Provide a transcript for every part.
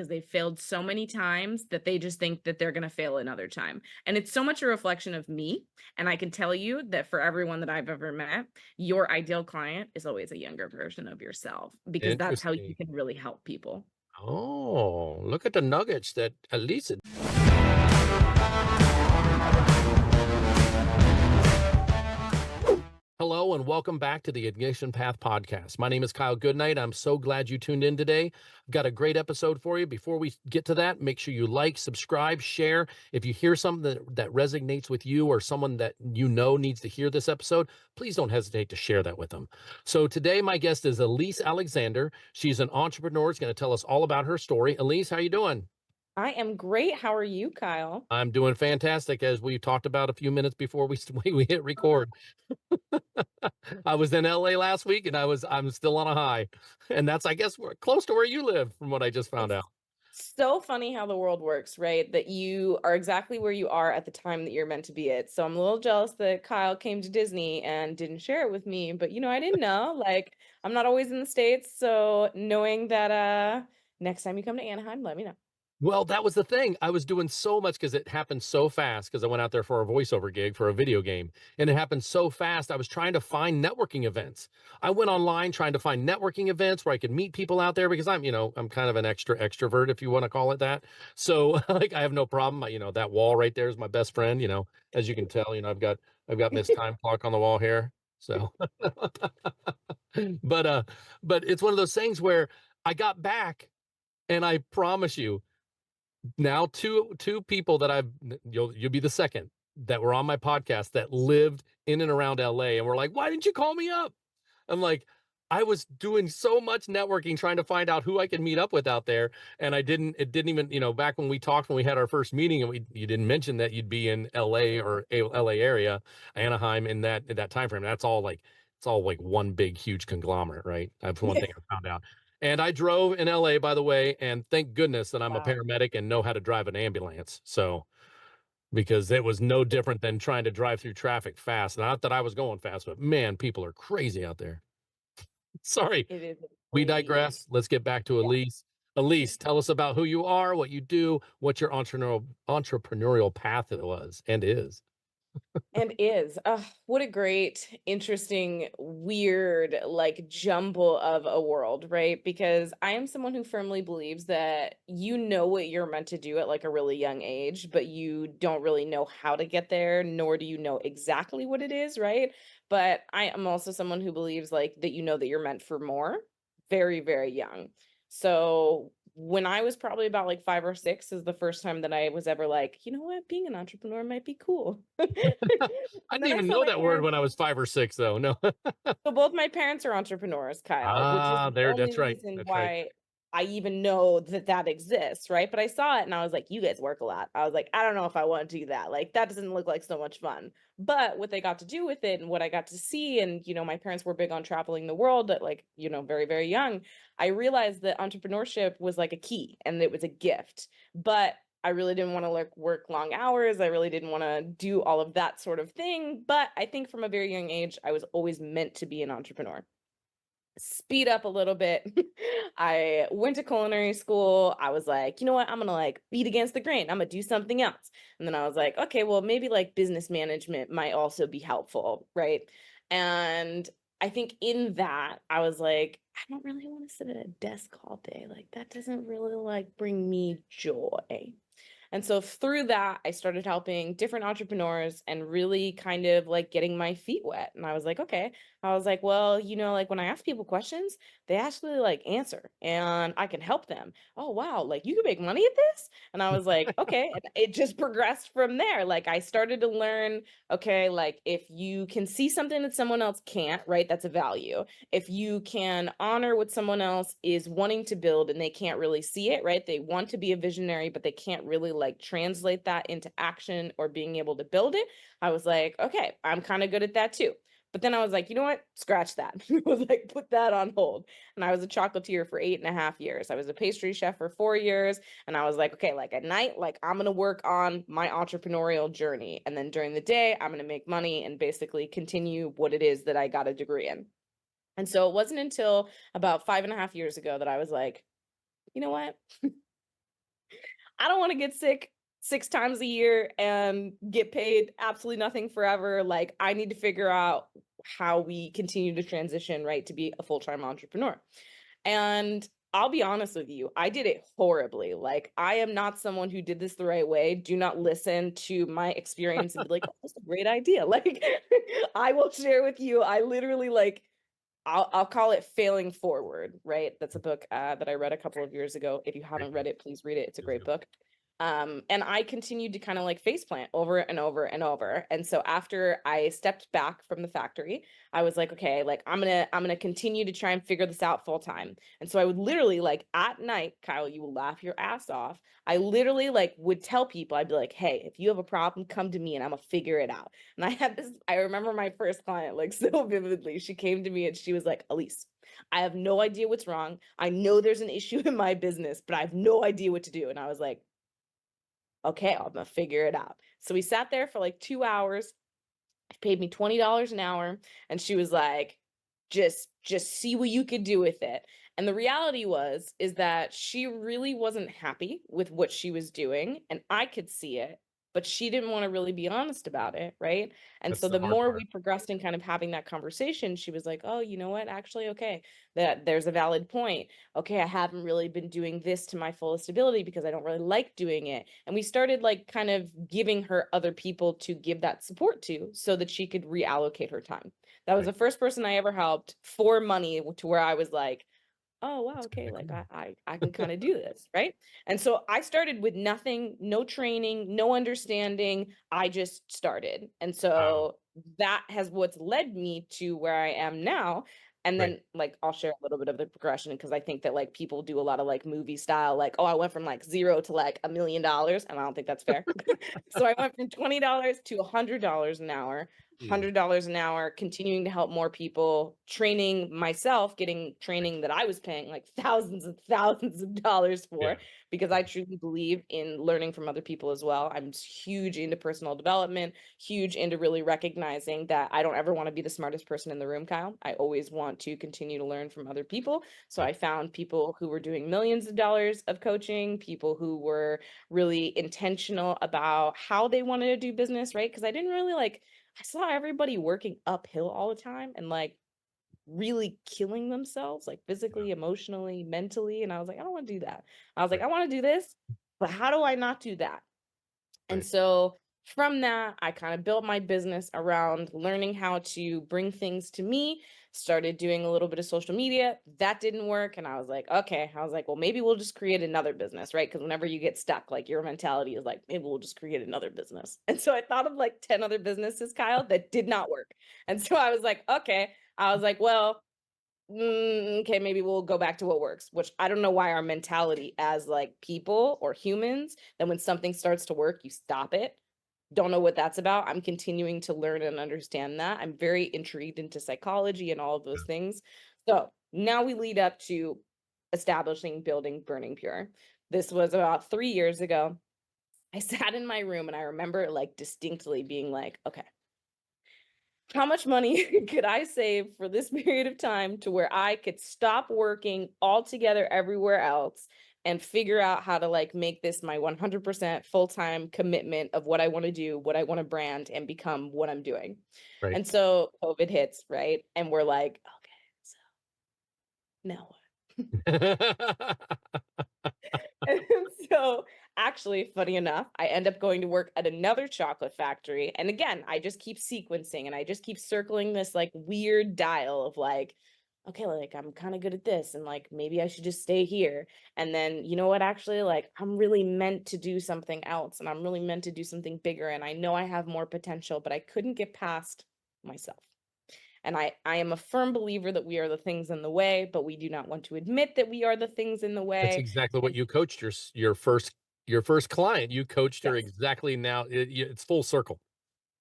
because they failed so many times that they just think that they're going to fail another time. And it's so much a reflection of me. And I can tell you that for everyone that I've ever met, your ideal client is always a younger version of yourself, because that's how you Interesting. can really help people. Oh, look at the nuggets that Elyse. Hello and welcome back to the Ignition Path podcast. My name is Kyle Goodknight. I'm so glad you tuned in today. I've got a great episode for you. Before we get to that, make sure you like, subscribe, share. If you hear something that resonates with you or someone that you know needs to hear this episode, please don't hesitate to share that with them. So today my guest is Elyse Alexander. She's an entrepreneur. She's going to tell us all about her story. Elyse, how you doing? I am great. How are you, Kyle? I'm doing fantastic, as we talked about a few minutes before we hit record. I was in LA last week and I'm still on a high. And that's, I guess, close to where you live from what I just found It's out. so funny how the world works, right? That you are exactly where you are at the time that you're meant to be at. So I'm a little jealous that Kyle came to Disney and didn't share it with me, but I didn't know. Like, I'm not always in the States, so knowing that next time you come to Anaheim, let me know. Well, that was the thing. I was doing so much because it happened so fast, because I went out there for a voiceover gig for a video game, and it happened so fast. I was trying to find networking events. I went online trying to find networking events where I could meet people out there, because I'm kind of an extrovert, if you want to call it that. So like, I have no problem. That wall right there is my best friend, as you can tell, I've got Miss Time Clock on the wall here. So, but, but it's one of those things where I got back, and I promise you, now two people that you'll be the second that were on my podcast that lived in and around LA, and were like, "Why didn't you call me up?" I'm like, I was doing so much networking trying to find out who I could meet up with out there, and it didn't even, back when we talked, when we had our first meeting, and you didn't mention that you'd be in LA or LA area, Anaheim, in that time frame. It's all like one big huge conglomerate, right? That's one thing I found out. And I drove in LA, by the way, and thank goodness that I'm a Wow. paramedic and know how to drive an ambulance. So, because it was no different than trying to drive through traffic fast. Not that I was going fast, but man, people are crazy out there. Sorry, It is we crazy. digress. Let's get back to Elyse. Elyse, tell us about who you are, what you do, what your entrepreneurial path it was and is. And is. What a great, interesting, weird, like jumble of a world, right? Because I am someone who firmly believes that you know what you're meant to do at like a really young age, but you don't really know how to get there, nor do you know exactly what it is, right? But I am also someone who believes like that you know that you're meant for more very, very young. So when I was probably about like 5 or 6 is the first time that I was ever like, you know what, being an entrepreneur might be cool. I And didn't then I even saw know my that word parents. when I was 5 or 6, though. No. So both my parents are entrepreneurs, Kyle, which is the There, only that's right. reason That's right. why I even know that that exists, right? But I saw it and I was like, you guys work a lot. I was like, I don't know if I want to do that. Like, that doesn't look like so much fun. But what they got to do with it and what I got to see, and, my parents were big on traveling the world at like, very, very young. I realized that entrepreneurship was like a key and it was a gift. But I really didn't want to like work long hours. I really didn't want to do all of that sort of thing. But I think from a very young age, I was always meant to be an entrepreneur. Speed up a little bit. I went to culinary school. I was like, you know what? I'm gonna like beat against the grain. I'm gonna do something else. And then I was like, okay, well, maybe like business management might also be helpful, right? And I think in that, I was like, I don't really want to sit at a desk all day. Like that doesn't really like bring me joy. And so through that, I started helping different entrepreneurs and really kind of like getting my feet wet. And I was like, okay. I was like, well, like when I ask people questions, they actually like answer and I can help them. Oh, wow. Like you can make money at this. And I was like, okay. And it just progressed from there. Like I started to learn, okay, like if you can see something that someone else can't, right? That's a value. If you can honor what someone else is wanting to build and they can't really see it, right? They want to be a visionary, but they can't really like translate that into action or being able to build it. I was like, okay, I'm kind of good at that too. But then I was like, you know what? Scratch that. I was like, put that on hold. And I was a chocolatier for 8.5 years. I was a pastry chef for 4 years. And I was like, okay, like at night, like I'm going to work on my entrepreneurial journey. And then during the day, I'm going to make money and basically continue what it is that I got a degree in. And so it wasn't until about 5.5 years ago that I was like, you know what? I don't want to get sick 6 times a year and get paid absolutely nothing forever. Like, I need to figure out how we continue to transition, right, to be a full-time entrepreneur. And I'll be honest with you, I did it horribly. Like, I am not someone who did this the right way. Do not listen to my experience and be like, oh, that's a great idea. Like, I will share with you, I literally like, I'll call it failing forward, right? That's a book that I read a couple of years ago. If you Great haven't read book. it, please read it. It's a It's a great good book. book. And I continued to kind of like faceplant over and over and over. And so after I stepped back from the factory, I was like, okay, like I'm gonna continue to try and figure this out full time. And so I would literally like at night, Kyle, you will laugh your ass off. I literally like would tell people, I'd be like, hey, if you have a problem, come to me and I'm gonna figure it out. And I had this, I remember my first client like so vividly. She came to me and she was like, Elyse, I have no idea what's wrong. I know there's an issue in my business, but I have no idea what to do. And I was like, okay, I'm gonna figure it out. So we sat there for like 2 hours. She paid me $20 an hour, and she was like, just see what you could do with it. And the reality was is that she really wasn't happy with what she was doing, and I could see it, but she didn't want to really be honest about it, right? And That's so the the hard more part. we progressed in kind of having that conversation, she was like, "Oh, you know what? Actually, okay, that there's a valid point. Okay, I haven't really been doing this to my fullest ability because I don't really like doing it." And we started like kind of giving her other people to give that support to so that she could reallocate her time. That was Right. the first person I ever helped for money to where I was like, oh wow, That's okay, kinda like cool. I can kind of do this, right? And so I started with nothing, no training, no understanding. I just started. And Wow. so that has what's led me to where I am now. And Right. then like I'll share a little bit of the progression because I think that like people do a lot of like movie style, like, oh, I went from like zero to like $1 million, and I don't think that's fair. So I went from $20 to $100 an hour, Mm. $100 an hour, continuing to help more people, training myself, getting Right. training that I was paying like thousands and thousands of dollars Yeah. for, because I truly believe in learning from other people as well. I'm huge into personal development, huge into really recognizing that I don't ever want to be the smartest person in the room, Kyle. I always want to continue to learn from other people. So Yep. I found people who were doing millions of dollars of coaching, people who were really intentional about how they wanted to do business, right? Because I didn't really like, I saw everybody working uphill all the time and like really killing themselves, like Yeah. physically, emotionally, mentally. And I was like, I don't want to do that. I was like, Right. I want to do this, but how do I not do that? And Right. so from that, I kind of built my business around learning how to bring things to me, started doing a little bit of social media. That didn't work. And I was like, okay, I was like, well, maybe we'll just create another business, right? Because whenever you get stuck, like your mentality is like, maybe we'll just create another business. And so I thought of like 10 other businesses, Kyle, that did not work. And so I was like, okay, I was like, well, okay, maybe we'll go back to what works, which I don't know why our mentality as like people or humans, that when something starts to work, you stop it. Don't know what that's about. I'm continuing to learn and understand that. I'm very intrigued into psychology and all of those things. So now we lead up to establishing building Burning Pure. This was about 3 years ago. I sat in my room and I remember like distinctly being like, okay, how much money could I save for this period of time to where I could stop working altogether everywhere else and figure out how to like make this my 100% full-time commitment of what I want to do, what I want to brand and become what I'm doing. Right. And so COVID hits, right? And we're like, okay, so now what? And so, actually, funny enough, I end up going to work at another chocolate factory. And again, I just keep sequencing and I just keep circling this like weird dial of like, okay, like I'm kind of good at this and like maybe I should just stay here. And then, you know what, actually, like I'm really meant to do something else and I'm really meant to do something bigger. And I know I have more potential, but I couldn't get past myself. And I am a firm believer that we are the things in the way, but we do not want to admit that we are the things in the That's way. exactly what you coached your first client. You coached her Yes. exactly now. It's full circle.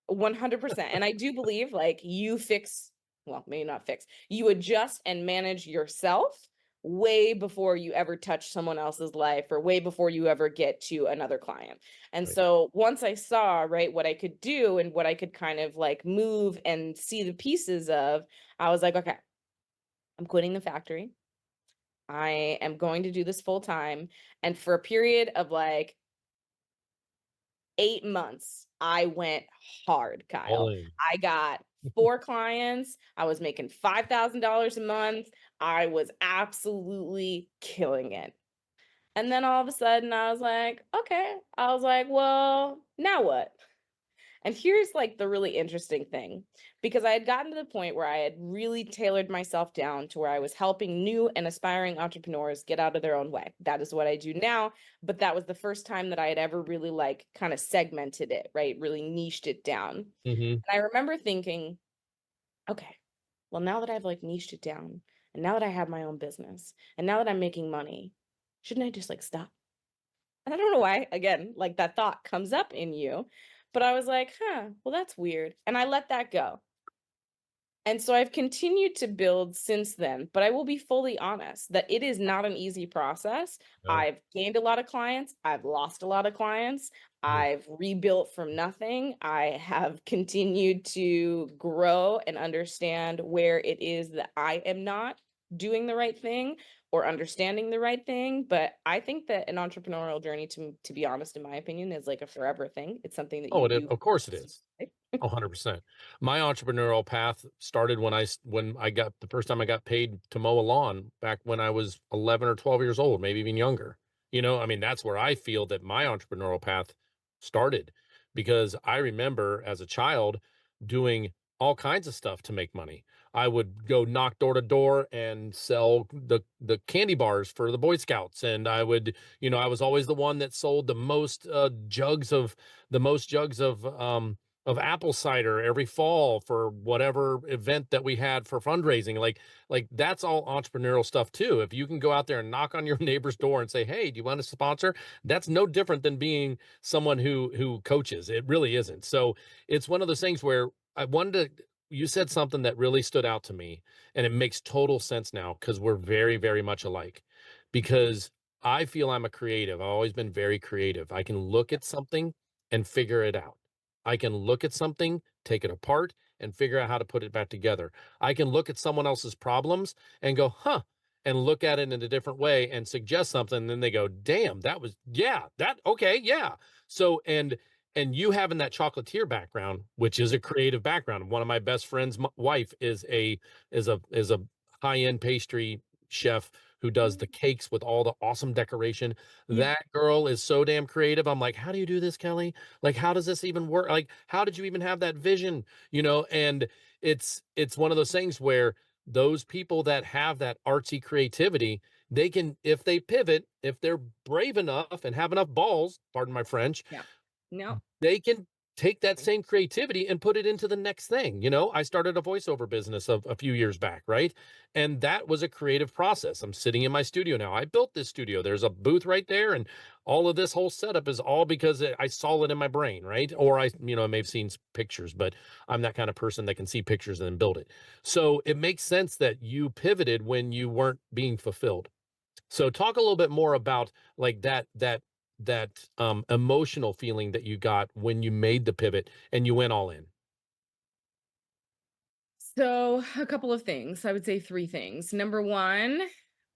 100%. And I do believe like you fix, well, maybe not fix, you adjust and manage yourself way before you ever touch someone else's life or way before you ever get to another client. And Right. so once I saw, right, what I could do and what I could kind of like move and see the pieces of, I was like, okay, I'm quitting the factory. I am going to do this full time. And for a period of like 8 months, I went hard, All Kyle. in. I got 4 clients. I was making $5,000 a month. I was absolutely killing it. And then all of a sudden I was like, okay. I was like, well, now what? And here's like the really interesting thing, because I had gotten to the point where I had really tailored myself down to where I was helping new and aspiring entrepreneurs get out of their own way. That is what I do now. But that was the first time that I had ever really like kind of segmented it, right? Really niched it down. And Mhm. I remember thinking, okay, well, now that I've like niched it down and now that I have my own business and now that I'm making money, shouldn't I just like stop? And I don't know why, again, like that thought comes up in you, but I was like, huh, well, that's weird. And I let that go. And so I've continued to build since then, but I will be fully honest that it is not an easy process. No. I've gained a lot of clients, I've lost a lot of clients, Mm. I've rebuilt from nothing. I have continued to grow and understand where it is that I am not doing the right thing or understanding the right thing. But I think that an entrepreneurial journey, to be honest, in my opinion, is like a forever thing. It's something that Oh, you it is, do for of course it the rest of is. your life. 100%. My entrepreneurial path started when I got the first time I got paid to mow a lawn back when I was 11 or 12 years old, maybe even younger. I mean, that's where I feel that my entrepreneurial path started, because I remember as a child doing all kinds of stuff to make money. I would go knock door to door and sell the candy bars for the Boy Scouts, and I was always the one that sold the most jugs of apple cider every fall for whatever event that we had for fundraising. Like that's all entrepreneurial stuff too. If you can go out there and knock on your neighbor's door and say, "Hey, do you want to sponsor?" That's no different than being someone who coaches. It really isn't. So it's one of those things where I wanted to you said something that really stood out to me, and it makes total sense now because we're very, very much alike. Because I feel I'm a creative. I've always been very creative. I can look at something and figure it out. I can look at something, take it apart, and figure out how to put it back together. I can look at someone else's problems and go, huh, and look at it in a different way and suggest something. And then they go, damn, okay, yeah. So, and you having that chocolatier background, which is a creative background. One of my best friend's wife is a high-end pastry chef who does the cakes with all the awesome decoration. Yeah. That girl is so damn creative. I'm like, how do you do this, Kelly? Like, how does this even work? Like, how did you even have that vision? And it's one of those things where those people that have that artsy creativity, they can, if they pivot, if they're brave enough and have enough balls, pardon my French, Yeah. No. they can take that same creativity and put it into the next thing. I started a voiceover business of a few years back, right? And that was a creative process. I'm sitting in my studio now. I built this studio. There's a booth right there, and all of this whole setup is all because I saw it in my brain, right? Or I may have seen pictures, but I'm that kind of person that can see pictures and then build it. So it makes sense that you pivoted when you weren't being fulfilled. So talk a little bit more about like that emotional feeling that you got when you made the pivot and you went all in. So, a couple of things. I would say 3 things. Number 1,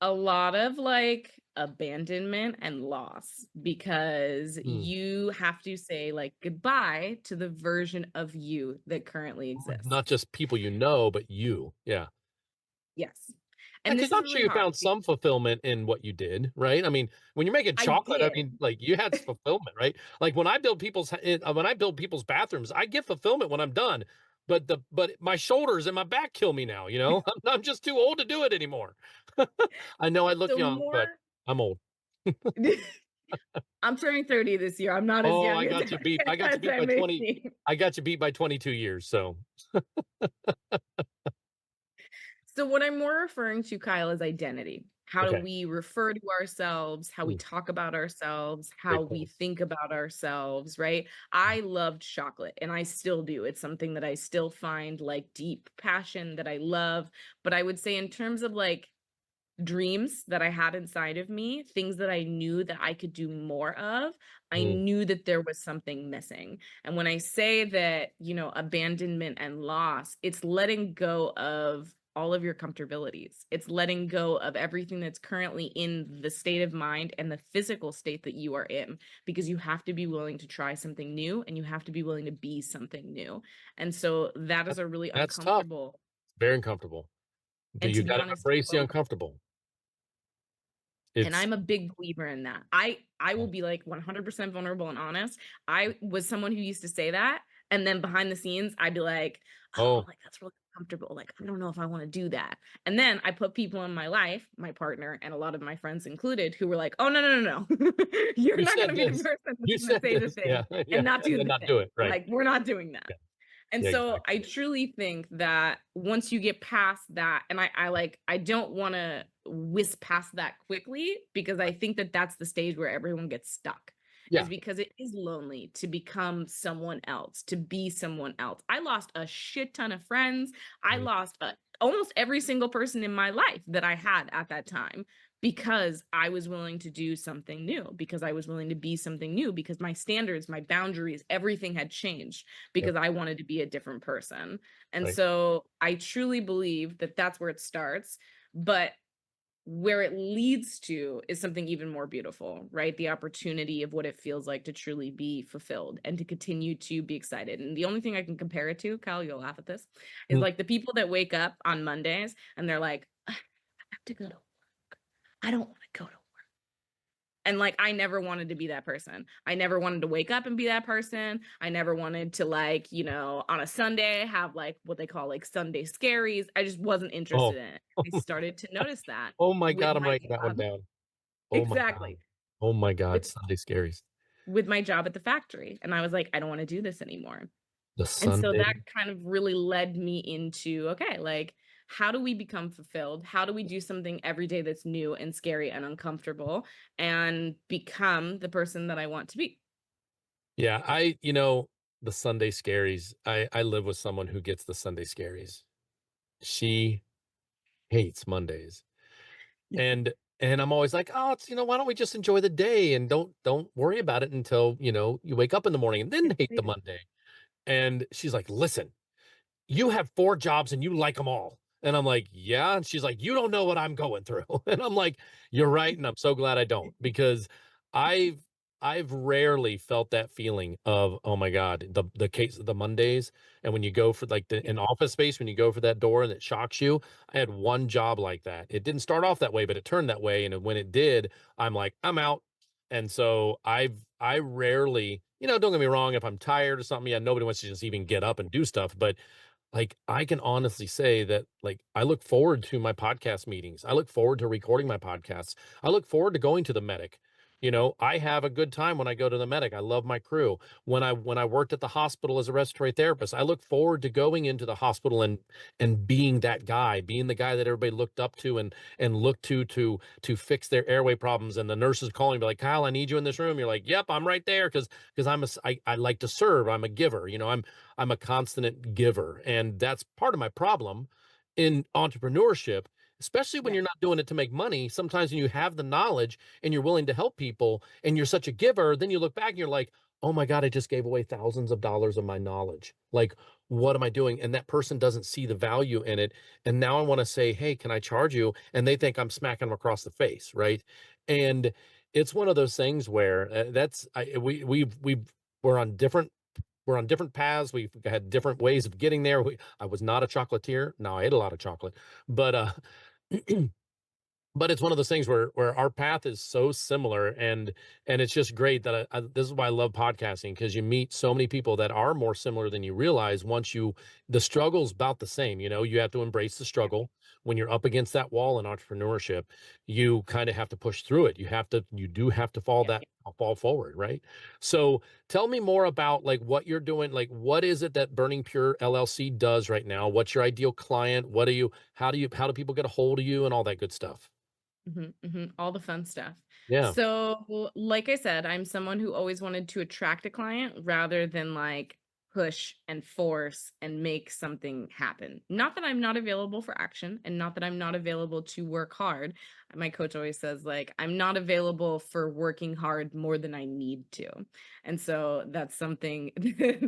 a lot of, like, abandonment and loss because Hmm. you have to say, like, goodbye to the version of you that currently Not exists. just people you know, but you. Yeah. Yes. Yeah, And because this is I'm sure really you hard. found some fulfillment in what you did, right? I mean, when you're making I chocolate, I did. mean, like you had fulfillment, right? Like when I build people's bathrooms, I get fulfillment when I'm done. But my shoulders and my back kill me now, you know? I'm just too old to do it anymore. I know I look So young, but more I'm old. I'm turning 30 this year. I'm not as Oh, young as I got you as beat I by may 20 seem. I got you beat by 22 years, so So what I'm more referring to, Kyle, is identity. How do okay. we refer to ourselves, how we Mm, talk about ourselves, how great we point. think about ourselves, right? I loved chocolate and I still do. It's something that I still find like deep passion that I love. But I would say, in terms of like dreams that I had inside of me, things that I knew that I could do more of, I Mm, knew that there was something missing. And when I say that, abandonment and loss, it's letting go of all of your comfortabilities. It's letting go of everything that's currently in the state of mind and the physical state that you are in, because you have to be willing to try something new and you have to be willing to be something new. And so that is That a really that's tough. uncomfortable, Very uncomfortable. But and you to be gotta honest, embrace the both. uncomfortable. And It's I'm a big believer in that. I will be like 100% vulnerable and honest. I was someone who used to say that, and then behind the scenes, I'd be like, "Oh, oh, like that's really comfortable. Like I don't know if I want to do that." And then I put people in my life, my partner, and a lot of my friends included, who were like, "Oh no, no, no, no! You're you not going said to be the this. person that's You going to said say the this. thing Yeah, and yeah, not and do then the not thing. do it, right. Like we're not doing that." Yeah, And yeah, so I exactly. truly think that once you get past that, and I don't want to whisk past that quickly, because I think that that's the stage where everyone gets stuck, is Yeah, because it is lonely to become someone else, to be someone else. I lost a shit ton of friends. I mhm, lost almost every single person in my life that I had at that time, because I was willing to do something new, because I was willing to be something new, because my standards, my boundaries, everything had changed, yep, because I wanted to be a different person. And right. so I truly believe that that's where it starts, but where it leads to is something even more beautiful, right? The opportunity of what it feels like to truly be fulfilled and to continue to be excited. And the only thing I can compare it to, Kyle, you'll laugh at this, is Mm, like the people that wake up on Mondays and they're like, "Ugh, I have to go to, I don't want to go to," and like I never wanted to be that person. I never wanted to wake up and be that person. I never wanted to, like, on a Sunday have like what they call like Sunday scaries. I just wasn't oh, interested in it. I started to notice that oh my with god, I'm my writing that one job. down. Oh my god. Exactly. Oh my With god, Sunday scaries. with my job at the factory. And I was like, I don't want to do this anymore. The And so Sunday that kind of really led me into, okay, like, how do we become fulfilled? How do we do something every day that's new and scary and uncomfortable and become the person that I want to be? yeah, the Sunday scaries, I live with someone who gets the Sunday scaries. She hates Mondays. And and I'm always like, "Oh, why don't we just enjoy the day and don't worry about it until, you wake up in the morning and then hate the Monday." And she's like, "Listen, you have 4 jobs and you like them all." And I'm like, "Yeah." And she's like, "You don't know what I'm going through." And I'm like, "You're right, and I'm so glad I don't," because I've I've rarely felt that feeling of, "Oh my god," the case of the Mondays, and when you go for, like, the an office space, when you go for that door and it shocks you. I had 1 job like that. It didn't start off that way, but it turned that way, and when it did, I'm like, "I'm out." And so I rarely, don't get me wrong, if I'm tired or something, yeah, nobody wants to just even get up and do stuff, but like, I can honestly say that, like, I look forward to my podcast meetings. I look forward to recording my podcasts. I look forward to going to the medic. I have a good time when I go to the medic. I love my crew. When I worked at the hospital as a respiratory therapist, I look forward to going into the hospital and being that guy, being the guy that everybody looked up to and looked to fix their airway problems. And the nurses calling, be like, "Kyle, I need you in this room." You're like, "Yep, I'm right there," because I like to serve. I'm a giver. I'm a constant giver. And that's part of my problem in entrepreneurship, especially when Yeah. you're not doing it to make money. Sometimes when you have the knowledge and you're willing to help people and you're such a giver, then you look back and you're like, "Oh my God, I just gave away thousands of dollars of my knowledge. Like, what am I doing?" And that person doesn't see the value in it. And now I want to say, "Hey, can I charge you?" And they think I'm smacking them across the face. Right. And it's one of those things where that's, I, we're on different paths. We've had different ways of getting there. I was not a chocolatier. Now I ate a lot of chocolate, but but it's one of those things where our path is so similar, and it's just great that this is why I love podcasting, because you meet so many people that are more similar than you realize. The struggle's about the same. You have to embrace the Yeah. struggle. When you're up against that wall in entrepreneurship, you kind of have to push through it. You do have to Yeah. fall forward, right? So tell me more about, like, what you're doing. Like, what is it that Burning Pure LLC does right now? What's your ideal client? How do people get a hold of you and all that good stuff? Mhm, mhm, all the fun stuff. Yeah. So, like I said, I'm someone who always wanted to attract a client rather than like push and force and make something happen. Not that I'm not available for action and not that I'm not available to work hard. My coach always says, like, I'm not available for working hard more than I need to. And so that's something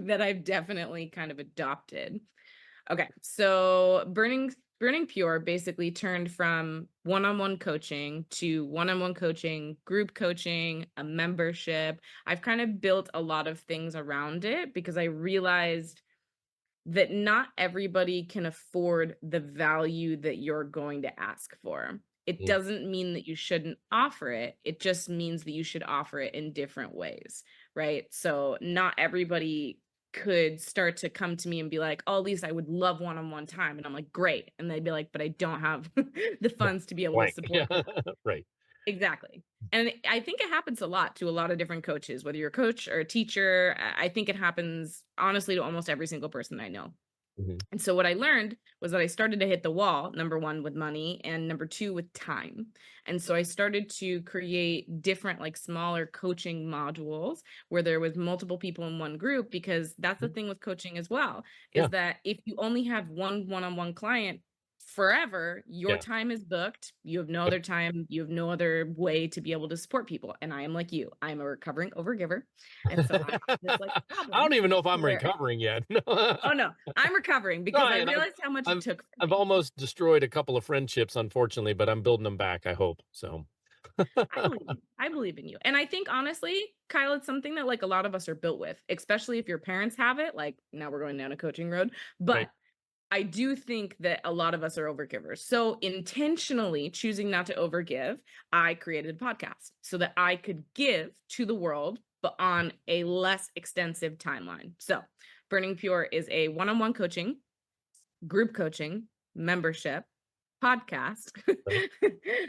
that I've definitely kind of adopted. Okay, so Burning Pure basically turned from one-on-one coaching to one-on-one coaching, group coaching, a membership. I've kind of built a lot of things around it because I realized that not everybody can afford the value that you're going to ask for. It Mm, doesn't mean that you shouldn't offer it. It just means that you should offer it in different ways, right? So not everybody could start to come to me and be like, "Oh, Lisa, I would love one-on-one time." And I'm like, "Great." And they'd be like, "But I don't have the yeah, funds to be able to blank. support Yeah, you." right. Exactly. And I think it happens a lot to a lot of different coaches, whether you're a coach or a teacher. I think it happens honestly to almost every single person I know. Mhm. And so what I learned was that I started to hit the wall, number one, with money, and number two, with time. And so I started to create different, like smaller coaching modules where there was multiple people in one group, because that's the Mhm. thing with coaching as well, Yeah, is that if you only have one one-on-one client forever, your yeah. time is booked. You have no Yep. other time. You have no other way to be able to support people. And I am like you. I'm a recovering overgiver. And so I have this like I don't problem even know if I'm where recovering yet. oh no, I'm recovering because I Trying. realized how much it I've took for I've me. almost destroyed a couple of friendships, unfortunately, but I'm building them back, I hope. So, I believe in you. I believe in you. And I think honestly, Kyle, it's something that like a lot of us are built with, especially if your parents have it. Like now we're going down a coaching road. right. But I do think that a lot of us are overgivers. So intentionally choosing not to overgive, I created a podcast so that I could give to the world, but on a less extensive timeline. So Burning Pure is a one-on-one coaching, group coaching, membership, podcast, Right.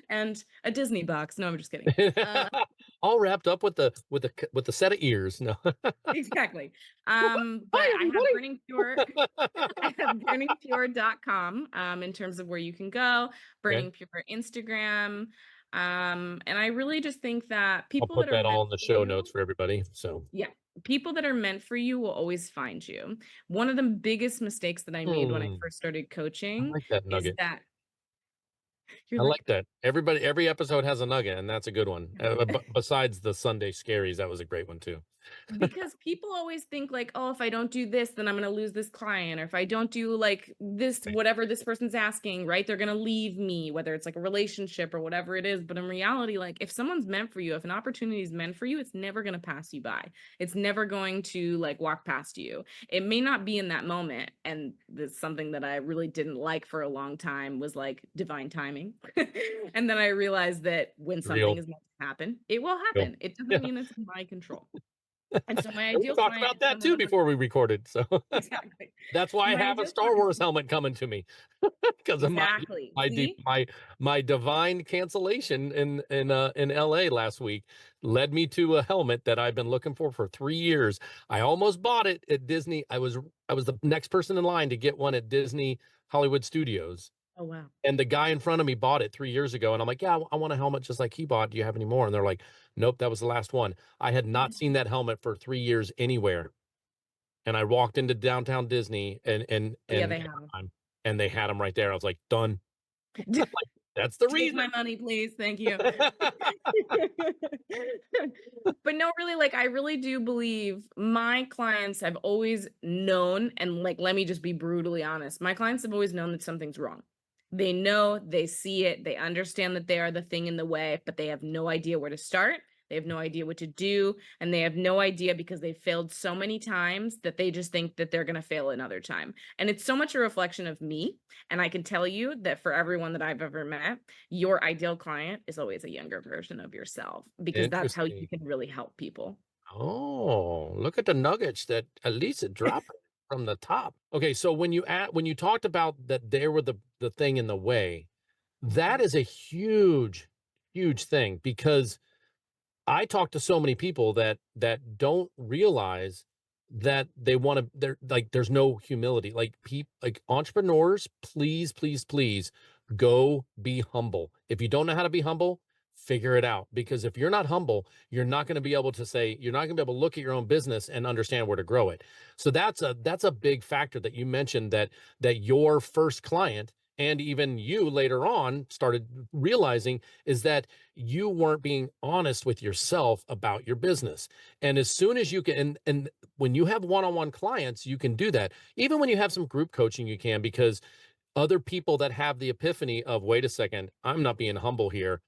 and a Disney box. No, I'm just kidding. Uh, All wrapped up with with the set of ears. No. exactly. But Hi, I have everybody. Burning Pure. I have burningpure.com in terms of where you can go, Okay. Burning Pure Instagram. And I really just think that I'll people put that are that all meant in the for show you, notes for everybody. So, yeah, people that are meant for you will always find you. One of the biggest mistakes that I made when I hmm, first started I coaching like that is nugget. that you're I like like, that. Every episode has a nugget, and that's a good one. Besides the Sunday scaries, that was a great one too. because people always think like, oh, if I don't do this, then I'm going to lose this client. Or if I don't do like this, Right. whatever this person's asking, right, they're going to leave me, whether it's like a relationship or whatever it is. But in reality, like if someone's meant for you, if an opportunity is meant for you, it's never going to pass you by. It's never going to like walk past you. It may not be in that moment. And that's something that I really didn't like for a long time, was like divine timing. And then I realized that when something Real, is meant to happen, it will real. happen. It doesn't Yeah. mean it's in my control. And so my And we ideal talked client about is that someone too that before we recorded. So exactly. that's why I My have a ideal Star client Wars helmet coming to me because of exactly. See? my divine cancellation in LA last week led me to a helmet that I've been looking for 3 years. I almost bought it at Disney. I was the next person in line to get one at Disney Hollywood Studios. Oh, wow. And the guy in front of me bought it 3 years ago. And I'm like, yeah, I want a helmet just like he bought. Do you have any more? And they're like, nope, that was the last one. I had not seen that helmet for 3 years anywhere. And I walked into downtown Disney Oh, yeah, and they have 'em. Anaheim, and they had them right there. I was like, done. Like, that's the Take reason. my money, please. Thank you. But no, really, like, I really do believe my clients have always known, and like, let me just be brutally honest. My clients have always known that something's wrong. They know, they see it, they understand that they are the thing in the way, but they have no idea where to start. They have no idea what to do, and they have no idea because they've failed so many times that they just think that they're going to fail another time. And it's so much a reflection of me. And I can tell you that for everyone that I've ever met, your ideal client is always a younger version of yourself, because that's how you Interesting. can really help people. Oh, look at the nuggets that Elisa dropped from the top. Okay, so when you talked about that they were the thing in the way, that Mhm. is a huge, huge thing because I talk to so many people that don't realize that they want to they're like there's no humility. Like entrepreneurs, please, please, please go be humble. If you don't know how to be humble, figure it out because if you're not humble, you're not going to be able to say you're not going to be able to look at your own business and understand where to grow it. So that's a big factor that you mentioned that your first client and even you later on started realizing is that you weren't being honest with yourself about your business. And as soon as you can, and when you have one-on-one clients, you can do that. Even when you have some group coaching, you can, because other people that have the epiphany of, wait a second, I'm not being humble here.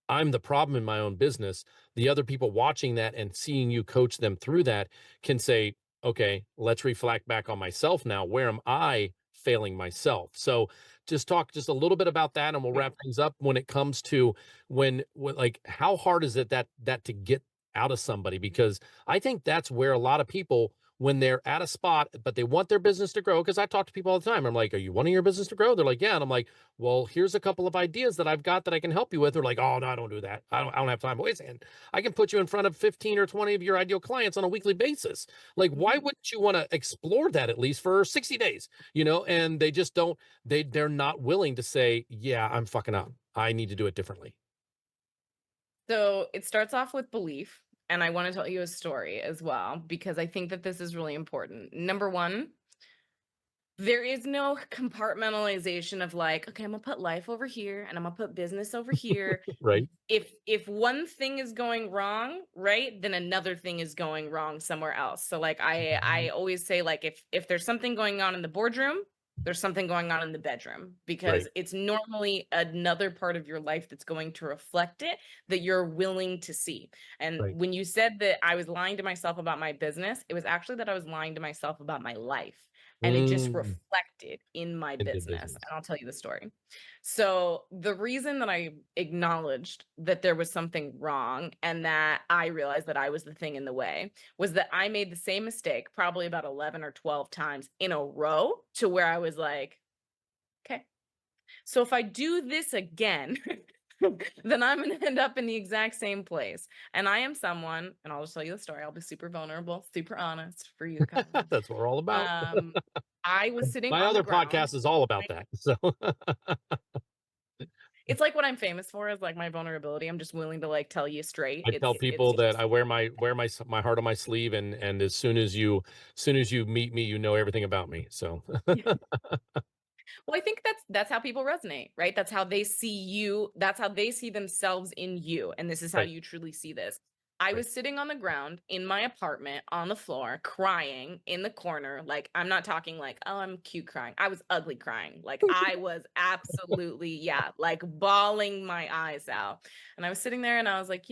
I'm the problem in my own business. The other people watching that and seeing you coach them through that can say, okay, let's reflect back on myself now. Where am I failing myself? So just talk just a little bit about that and we'll Yeah. wrap things up when it comes to when like how hard is it that to get out of somebody? Because I think that's where a lot of people when they're at a spot, but they want their business to grow. Because I talk to people all the time. I'm like, are you wanting your business to grow? They're like, yeah. And I'm like, well, here's a couple of ideas that I've got that I can help you with. They're like, oh, no, I don't do that. I don't have time. Wait a second. I can put you in front of 15 or 20 of your ideal clients on a weekly basis. Like, why Mhm. wouldn't you want to explore that at least for 60 days? And they just don't, they're not willing to say, yeah, I'm fucking up. I need to do it differently. So it starts off with belief. And I want to tell you a story as well, because I think that this is really important. Number one, there is no compartmentalization of like, okay, I'm gonna put life over here and I'm gonna put business over here. Right. If one thing is going wrong, right, then another thing is going wrong somewhere else. So like I Mhm. always say like if there's something going on in the boardroom, there's something going on in the bedroom because Right. it's normally another part of your life that's going to reflect it that you're willing to see. And Right. when you said that I was lying to myself about my business, it was actually that I was lying to myself about my life and it just Mm, reflected in my into business. business. And I'll tell you the story. So, the reason that I acknowledged that there was something wrong and that I realized that I was the thing in the way was that I made the same mistake probably about 11 or 12 times in a row to where I was like, okay, so if I do this again, then I'm going to end up in the exact same place. And I am someone, and I'll just tell you the story. I'll be super vulnerable, super honest for you, Kyle. That's what we're all about. Um, I was sitting My on the other ground. podcast is all about that. So It's like what I'm famous for is like my vulnerability. I'm just willing to like tell you straight. I tell It's people that just I wear my heart on my sleeve, and as soon as you meet me, you know everything about me. So well, I think that's how people resonate, right? That's how they see you. That's how they see themselves in you. And this is how right, you truly see this. I right. was sitting on the ground in my apartment on the floor, crying in the corner. Like, I'm not talking like, oh, I'm cute crying. I was ugly crying. Like, I was absolutely, yeah, like bawling my eyes out. And I was sitting there and I was like,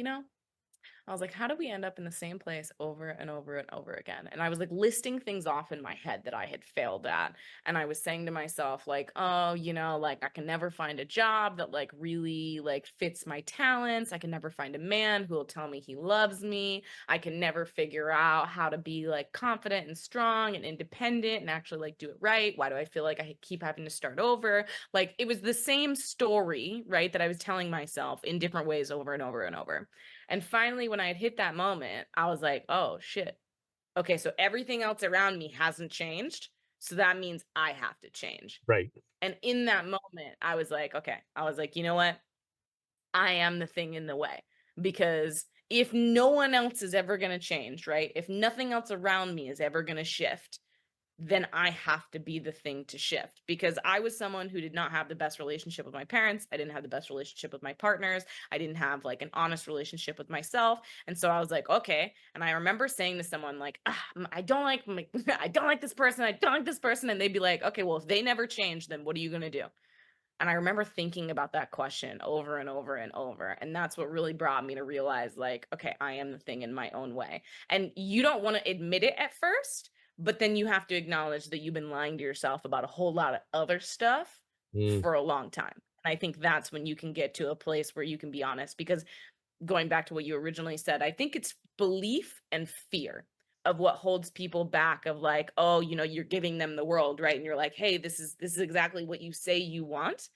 I was like, how do we end up in the same place over and over and over again? And I was like listing things off in my head that I had failed at. And I was saying to myself, like, oh, like I can never find a job that like really like fits my talents. I can never find a man who will tell me he loves me. I can never figure out how to be like confident and strong and independent and actually like do it right. Why do I feel like I keep having to start over? Like it was the same story, right, that I was telling myself in different ways over and over and over. And finally, when I had hit that moment, I was like, oh shit. Okay, so everything else around me hasn't changed. So that means I have to change. Right. And in that moment, I was like, okay, I was like, you know what? I am the thing in the way. Because if no one else is ever going to change, right? If nothing else around me is ever going to shift, then I have to be the thing to shift because I was someone who did not have the best relationship with my parents. I didn't have the best relationship with my partners. I didn't have like an honest relationship with myself. And so I was like, okay. And I remember saying to someone like, I don't like I don't like this person. I don't like this person. And they'd be like, okay, well, if they never change, then what are you going to do? And I remember thinking about that question over and over and over. And that's what really brought me to realize, like, okay, I am the thing in my own way. And you don't want to admit it at first, but then you have to acknowledge that you've been lying to yourself about a whole lot of other stuff Mm, for a long time. And I think that's when you can get to a place where you can be honest. Because going back to what you originally said, I think it's belief and fear of what holds people back of like, oh, you're giving them the world, right? And you're like, hey, this is exactly what you say you want.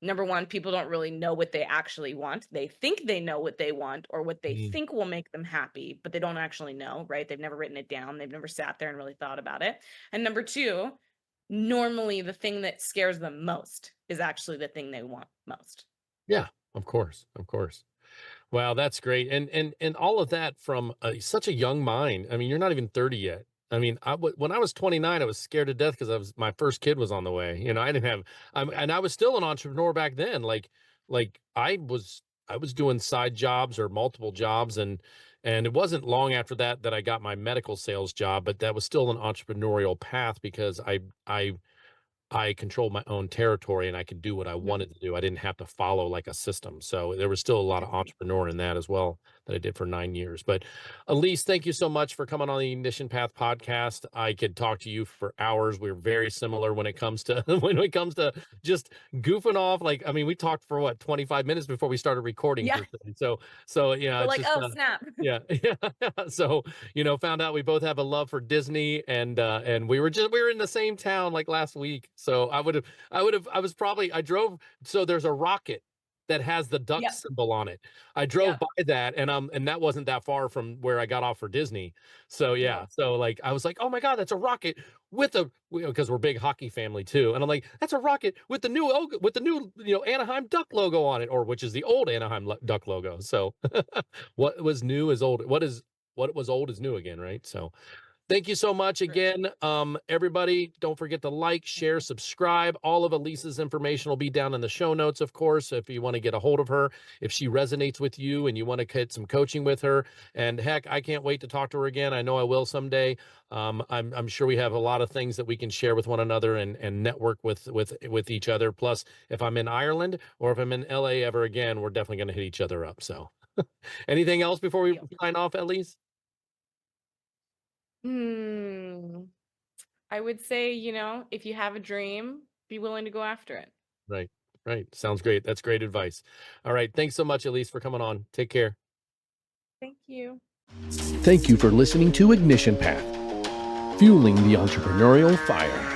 Number one, people don't really know what they actually want. They think they know what they want or what they mm, think will make them happy, but they don't actually know, right? They've never written it down. They've never sat there and really thought about it. And number two, normally the thing that scares them most is actually the thing they want most. yeah, of course, of course. Wow, that's great, and all of that from, such a young mind. I mean, you're not even 30 yet. I mean, when I was 29, I was scared to death because my first kid was on the way. I didn't have and I was still an entrepreneur back then. Like I was doing side jobs or multiple jobs, and it wasn't long after that that I got my medical sales job, but that was still an entrepreneurial path because I I controlled my own territory and I could do what I Mhm. wanted to do. I didn't have to follow like a system. So there was still a lot of Right. entrepreneur in that as well that I did for 9 years. But Elise, thank you so much for coming on the Ignition Path podcast. I could talk to you for hours. We're very similar when it comes to when it comes to just goofing off. Like, I mean, we talked for what, 25 minutes before we started recording Yeah. per se. So We're it's like, just oh, snap. yeah, yeah. So, found out we both have a love for Disney and we were in the same town like last week. So I was probably I drove so there's a rocket that has the duck Yep. symbol on it. I drove Yep. by that and that wasn't that far from where I got off for Disney. So yeah, Yep. so like I was like, "Oh my God, that's a rocket with a," because we're a big hockey family too. And I'm like, "That's a rocket with the new with the new, Anaheim Duck logo on it," or which is the old Anaheim Duck logo. So what was new is old. What was old is new again, right? So thank you so much True. again. Everybody, don't forget to like, share, subscribe. All of Elisa's information will be down in the show notes, of course, if you want to get a hold of her, if she resonates with you and you want to get some coaching with her. And heck, I can't wait to talk to her again. I know I will someday. I'm sure we have a lot of things that we can share with one another and network with each other. Plus, if I'm in Ireland or if I'm in LA ever again, we're definitely going to hit each other up. So anything else before we Deal. sign off, Elise? Hmm. I would say, if you have a dream, be willing to go after it. Right. Right. Sounds great. That's great advice. All right. Thanks so much, Elise, for coming on. Take care. Thank you. Thank you for listening to Ignition Path, fueling the entrepreneurial fire.